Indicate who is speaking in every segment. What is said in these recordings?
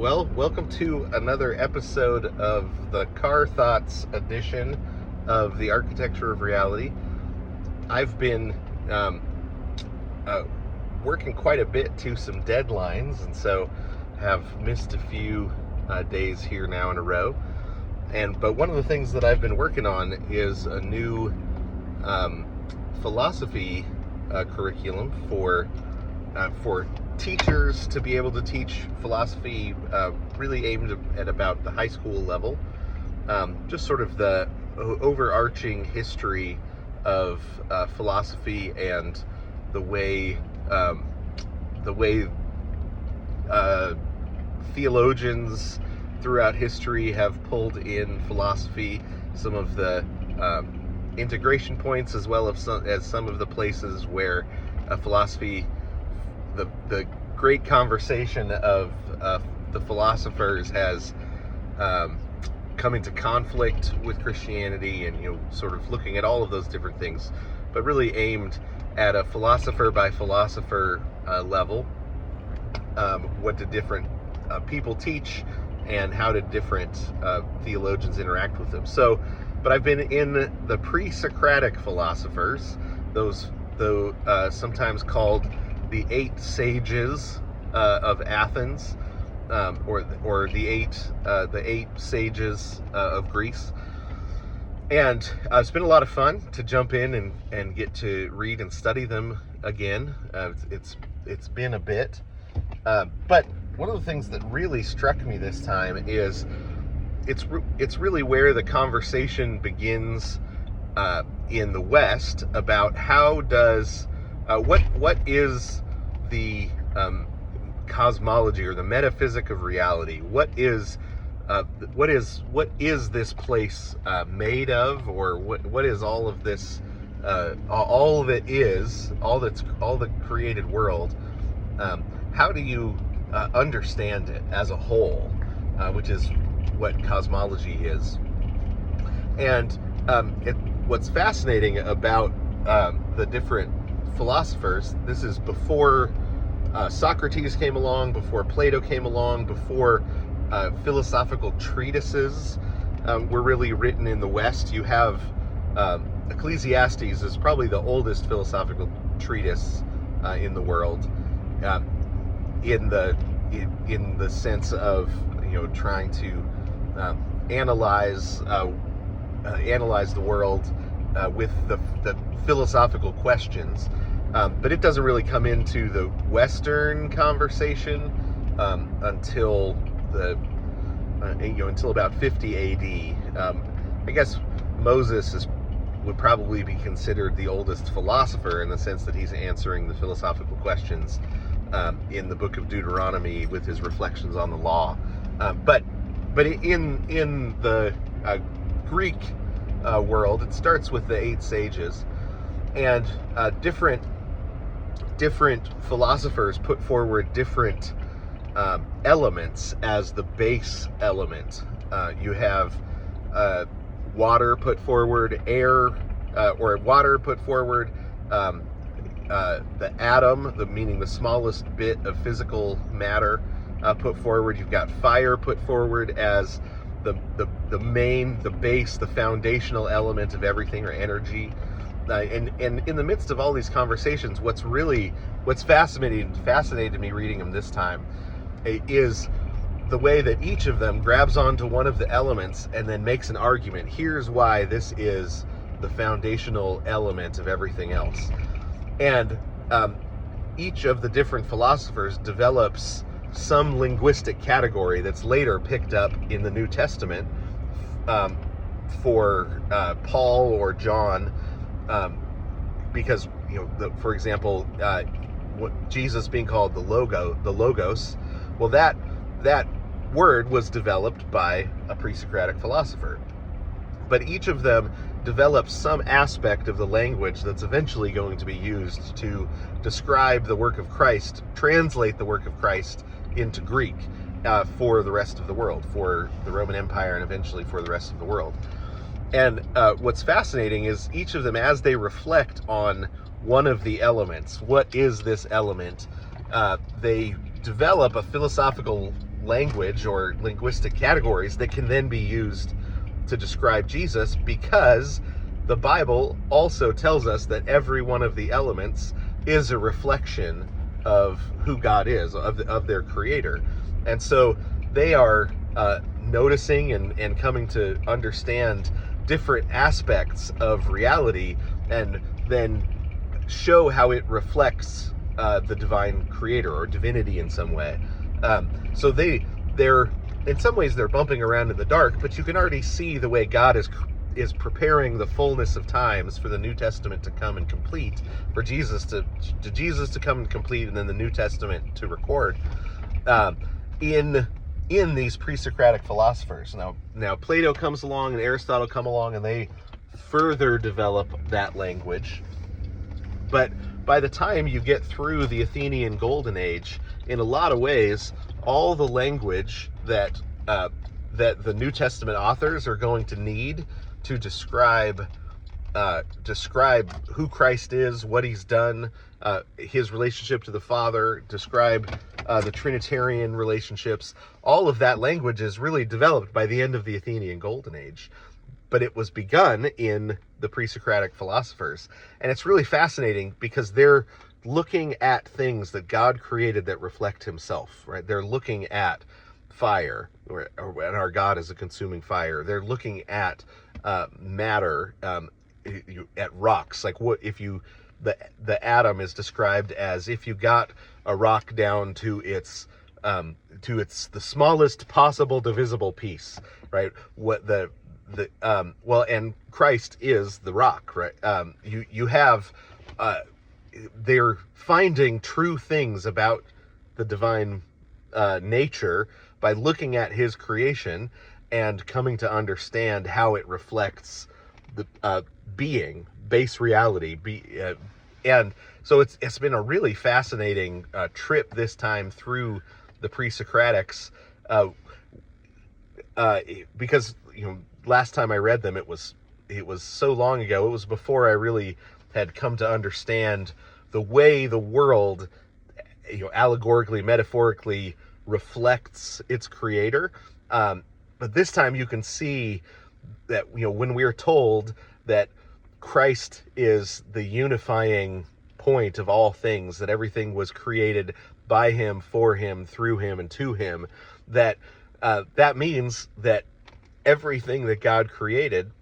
Speaker 1: Well, welcome to another episode of the Car Thoughts edition of the Architecture of Reality. I've been working quite a bit to some deadlines, and so have missed a few days here now in a row. But one of the things that I've been working on is a new philosophy curriculum for teachers to be able to teach philosophy, really aimed at about the high school level. Just sort of the overarching history of philosophy and the way theologians throughout history have pulled in philosophy, some of the integration points, as well as some of the places where philosophy, the great conversation of the philosophers, has come into conflict with Christianity, and sort of looking at all of those different things, but really aimed at a philosopher by philosopher level. What do different people teach, and how did different theologians interact with them? But I've been in the pre-Socratic philosophers, those sometimes called the 8 sages of Athens, or the eight sages of Greece. And it's been a lot of fun to jump in and get to read and study them again. It's been a bit, but one of the things that really struck me this time is it's really where the conversation begins in the West about how does what is the cosmology, or the metaphysic of reality? What is this place made of, or what is all of this? All that is, all the created world. How do you understand it as a whole, which is what cosmology is? And what's fascinating about the different philosophers, this is before Socrates came along, before Plato came along, before philosophical treatises were really written in the West. You have Ecclesiastes is probably the oldest philosophical treatise in the world, in the sense of trying to analyze the world with the philosophical questions. But it doesn't really come into the Western conversation until until about 50 AD. I guess Moses would probably be considered the oldest philosopher, in the sense that he's answering the philosophical questions in the book of Deuteronomy with his reflections on the law. But in the Greek world, it starts with the 8 sages, and different philosophers put forward different elements as the base element. You have water put forward, air, or water put forward, the atom, meaning the smallest bit of physical matter, put forward. You've got fire put forward as the main, the base, the foundational element of everything, or energy. And in the midst of all these conversations, what's fascinating to me reading them this time is the way that each of them grabs onto one of the elements and then makes an argument. Here's why this is the foundational element of everything else. And each of the different philosophers develops some linguistic category that's later picked up in the New Testament for Paul or John, because for example, what Jesus being called the Logos, well, that word was developed by a pre-Socratic philosopher. But each of them develops some aspect of the language that's eventually going to be used to describe the work of Christ, translate the work of Christ into Greek for the rest of the world, for the Roman Empire, and eventually for the rest of the world. And what's fascinating is each of them, as they reflect on one of the elements, what is this element, they develop a philosophical language or linguistic categories that can then be used to describe Jesus, because the Bible also tells us that every one of the elements is a reflection of who God is, of their creator. And so they are noticing and coming to understand different aspects of reality, and then show how it reflects the divine creator or divinity in some way. So they're in some ways they're bumping around in the dark, but you can already see the way God is preparing the fullness of times for the New Testament to come and complete, for Jesus to come and complete, and then the New Testament to record in these pre-Socratic philosophers. Now Plato comes along and Aristotle come along, and they further develop that language. But by the time you get through the Athenian Golden Age, in a lot of ways, all the language that the New Testament authors are going to need to describe who Christ is, what he's done, his relationship to the Father, describe the Trinitarian relationships, all of that language is really developed by the end of the Athenian Golden Age. But it was begun in the pre-Socratic philosophers. And it's really fascinating because they're looking at things that God created that reflect himself, right? They're looking at fire, and our God is a consuming fire. They're looking at matter, at rocks. Like, what if the atom is described as if you got a rock down to its the smallest possible divisible piece, right? And Christ is the rock, right? You have they're finding true things about the divine nature by looking at his creation and coming to understand how it reflects the base reality. And so it's been a really fascinating trip this time through the pre-Socratics, because last time I read them, it was so long ago. It was before I really had come to understand the way the world, allegorically, metaphorically reflects its creator. But this time you can see that, when we are told that Christ is the unifying point of all things, that everything was created by him, for him, through him, and to him, that means that everything that God created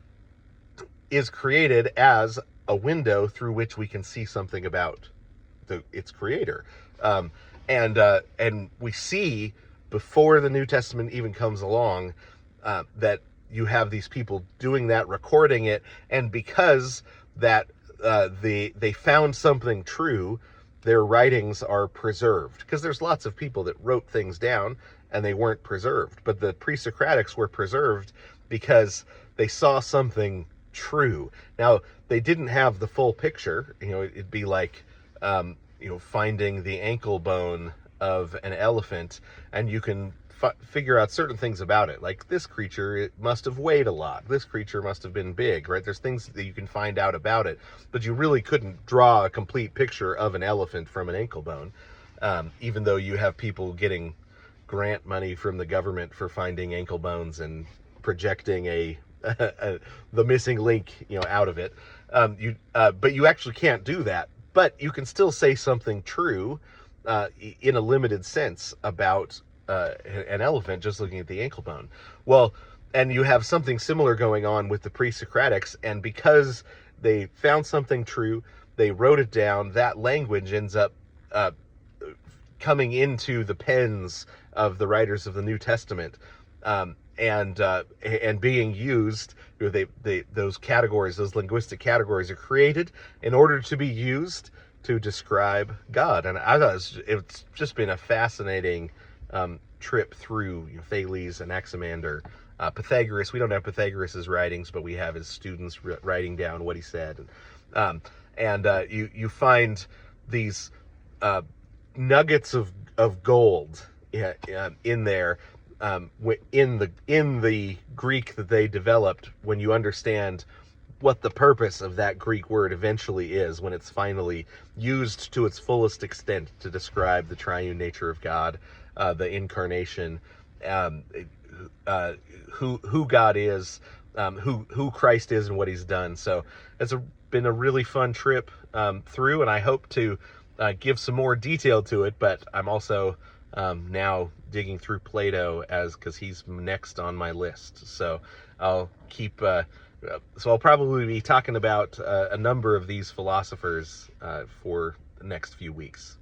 Speaker 1: is created as a window through which we can see something about its creator. And we see, before the New Testament even comes along, that you have these people doing that, recording it, and because that they found something true, their writings are preserved. Because there's lots of people that wrote things down and they weren't preserved. But the pre-Socratics were preserved because they saw something true. Now, they didn't have the full picture. It'd be like, finding the ankle bone of an elephant, and you can figure out certain things about it. Like, this creature, it must have weighed a lot. This creature must have been big, right? There's things that you can find out about it, but you really couldn't draw a complete picture of an elephant from an ankle bone, even though you have people getting grant money from the government for finding ankle bones and projecting the missing link, out of it. But you actually can't do that. But you can still say something true in a limited sense about an elephant just looking at the ankle bone. Well, and you have something similar going on with the pre-Socratics, and because they found something true, they wrote it down. That language ends up coming into the pens of the writers of the New Testament, and being used. Those categories, those linguistic categories, are created in order to be used to describe God. And I thought it's just been a fascinating trip through Thales, Anaximander, Pythagoras. We don't have Pythagoras' writings, but we have his students writing down what he said. You find these nuggets of gold in there, in the Greek that they developed, when you understand what the purpose of that Greek word eventually is, when it's finally used to its fullest extent to describe the triune nature of God. the incarnation, who God is, who Christ is, and what He's done. So it's been a really fun trip through, and I hope to give some more detail to it. But I'm also now digging through Plato because he's next on my list. So I'll keep. So I'll probably be talking about a number of these philosophers for the next few weeks.